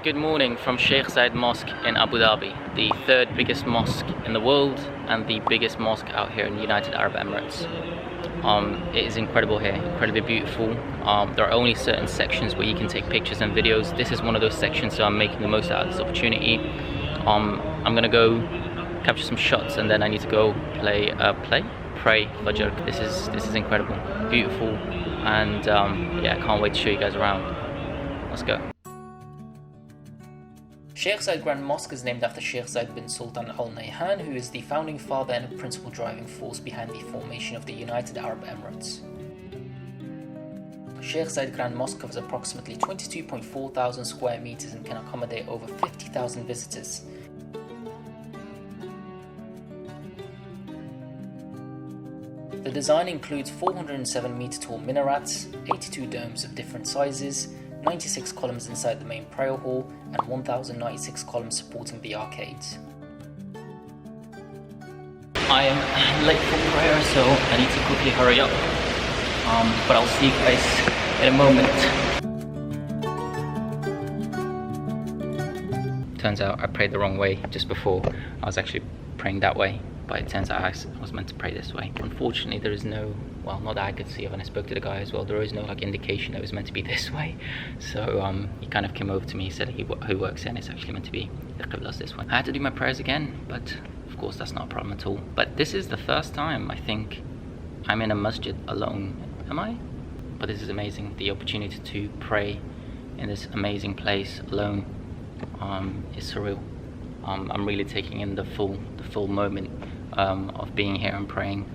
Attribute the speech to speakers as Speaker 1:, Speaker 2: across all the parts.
Speaker 1: Good morning from Sheikh Zayed Mosque in Abu Dhabi, the third biggest mosque in the world and the biggest mosque out here in the United Arab Emirates. It is incredible here, incredibly beautiful. There are only certain sections where you can take pictures and videos. This is one of those sections, so I'm making the most out of this opportunity. I'm gonna go capture some shots and then I need to go pray Fajr. This is incredible, beautiful, and yeah, I can't wait to show you guys around. Let's go. Sheikh Zayed Grand Mosque is named after Sheikh Zayed bin Sultan Al Nahyan, who is the founding father and a principal driving force behind the formation of the United Arab Emirates. Sheikh Zayed Grand Mosque covers approximately 22.4 thousand square meters and can accommodate over 50,000 visitors. The design includes 407 meter tall minarets, 82 domes of different sizes, 96 columns inside the main prayer hall, and 1,096 columns supporting the arcades. I am late for prayer, so I need to quickly hurry up. But I'll see you guys in a moment. Turns out I prayed the wrong way just before. I was actually praying that way, but it turns out I was meant to pray this way. Unfortunately, there is no, well, not that I could see of, and I spoke to the guy as well, there is no like indication that it was meant to be this way. So he kind of came over to me, he said who works here, and it's actually meant to be the Qibla's this way. I had to do my prayers again, but of course that's not a problem at all. But this is the first time I think I'm in a masjid alone. Am I? But this is amazing. The opportunity to pray in this amazing place alone is surreal. I'm really taking in the full moment of being here and praying.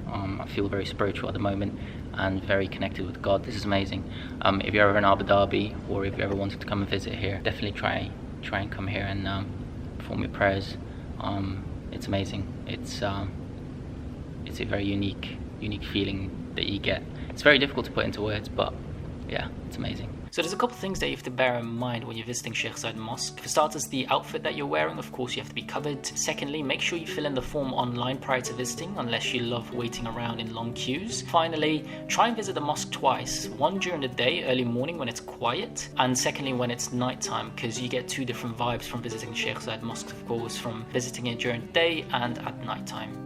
Speaker 1: I feel very spiritual at the moment and very connected with God. This is amazing. If you're ever in Abu Dhabi, or if you ever wanted to come and visit here, definitely try and come here and perform your prayers. It's amazing. It's a very unique feeling that you get. It's very difficult to put into words, but yeah, it's amazing. So there's a couple of things that you have to bear in mind when you're visiting Sheikh Zayed Mosque. For starters, the outfit that you're wearing, of course, you have to be covered. Secondly, make sure you fill in the form online prior to visiting, unless you love waiting around in long queues. Finally, try and visit the mosque twice. One during the day, early morning when it's quiet, and secondly when it's nighttime, because you get two different vibes from visiting Sheikh Zayed Mosque, of course, from visiting it during the day and at nighttime.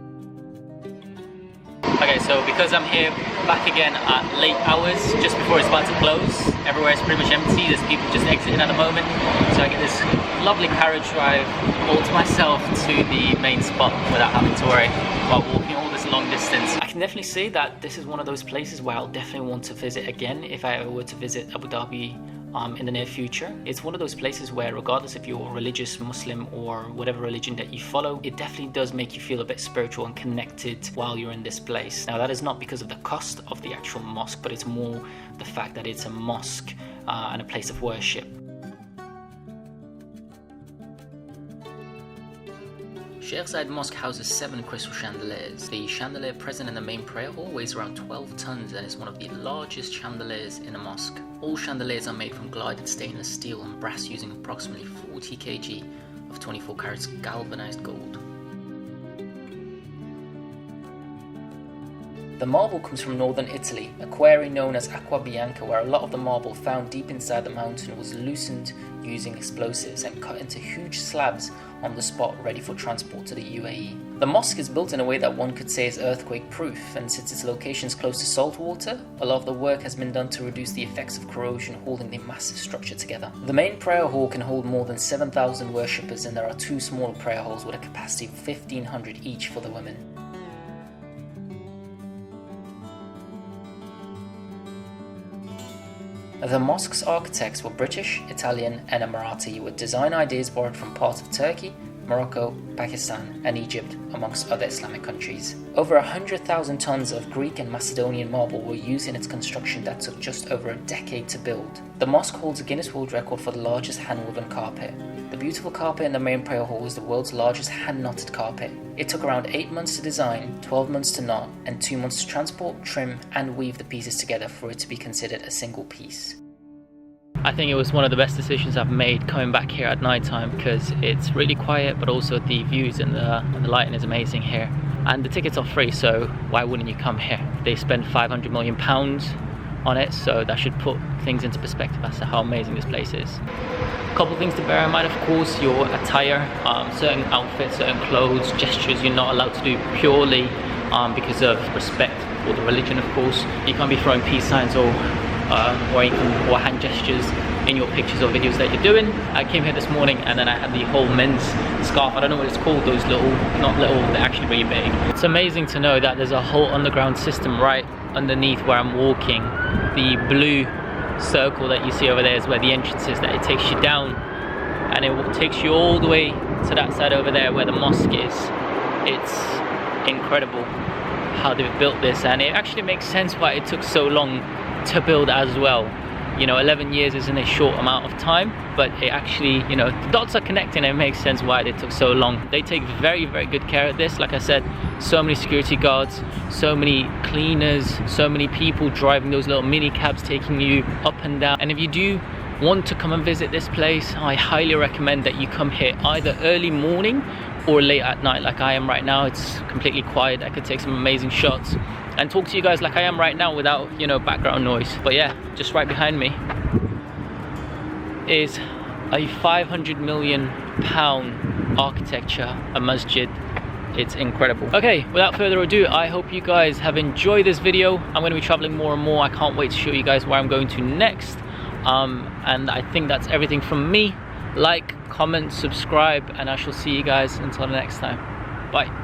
Speaker 1: Okay, so because I'm here back again at late hours, just before it's about to close, everywhere is pretty much empty. There's people just exiting at the moment. So I get this lovely carriage drive all to myself to the main spot without having to worry about walking all this long distance. I can definitely say that this is one of those places where I'll definitely want to visit again if I ever were to visit Abu Dhabi in the near future. It's one of those places where, regardless if you're religious, Muslim, or whatever religion that you follow, it definitely does make you feel a bit spiritual and connected while you're in this place. Now, that is not because of the cost of the actual mosque, but it's more the fact that it's a mosque and a place of worship. Sheikh Zayed Mosque houses 7 crystal chandeliers. The chandelier present in the main prayer hall weighs around 12 tons and is one of the largest chandeliers in a mosque. All chandeliers are made from glided stainless steel and brass using approximately 40 kg of 24 carats galvanized gold. The marble comes from northern Italy, a quarry known as Acqua Bianca, where a lot of the marble found deep inside the mountain was loosened using explosives and cut into huge slabs on the spot, ready for transport to the U.A.E. The mosque is built in a way that one could say is earthquake proof, and since its location is close to salt water, a lot of the work has been done to reduce the effects of corrosion holding the massive structure together. The main prayer hall can hold more than 7,000 worshippers, and there are 2 smaller prayer halls with a capacity of 1,500 each for the women. The mosque's architects were British, Italian and Emirati, with design ideas borrowed from parts of Turkey, Morocco, Pakistan and Egypt, amongst other Islamic countries. Over 100,000 tons of Greek and Macedonian marble were used in its construction that took just over a decade to build. The mosque holds a Guinness World Record for the largest hand-woven carpet. The beautiful carpet in the main prayer hall is the world's largest hand-knotted carpet. It took around 8 months to design, 12 months to knot, and 2 months to transport, trim and weave the pieces together for it to be considered a single piece. I think it was one of the best decisions I've made coming back here at night time, because it's really quiet, but also the views and the lighting is amazing here. And the tickets are free, so why wouldn't you come here? They spend £500 million on it, so that should put things into perspective as to how amazing this place is. A couple things to bear in mind, of course, your attire, certain outfits, certain clothes, gestures you're not allowed to do purely because of respect for the religion, of course. You can't be throwing peace signs or hand gestures in your pictures or videos that you're doing. I came here this morning and then I had the whole men's scarf, I don't know what it's called, those little, not little, they're actually really big. It's amazing to know that there's a whole underground system right underneath where I'm walking. The blue circle that you see over there is where the entrance is, that it takes you down and it takes you all the way to that side over there where the mosque is. It's incredible how they've built this, and it actually makes sense why it took so long to build as well. You know, 11 years isn't a short amount of time, but it actually, you know, the dots are connecting and it makes sense why they took so long. They take very, very good care of this. Like I said, so many security guards, so many cleaners, so many people driving those little mini cabs taking you up and down. And if you do want to come and visit this place, I highly recommend that you come here either early morning or late at night like I am right now. It's completely quiet. I could take some amazing shots and talk to you guys like I am right now without, you know, background noise. But yeah, just right behind me is a £500 million architecture, a masjid. It's incredible. Okay, without further ado, I hope you guys have enjoyed this video. I'm going to be traveling more and more. I can't wait to show you guys where I'm going to next. And I think that's everything from me. Like, comment, subscribe, and I shall see you guys until the next time. Bye.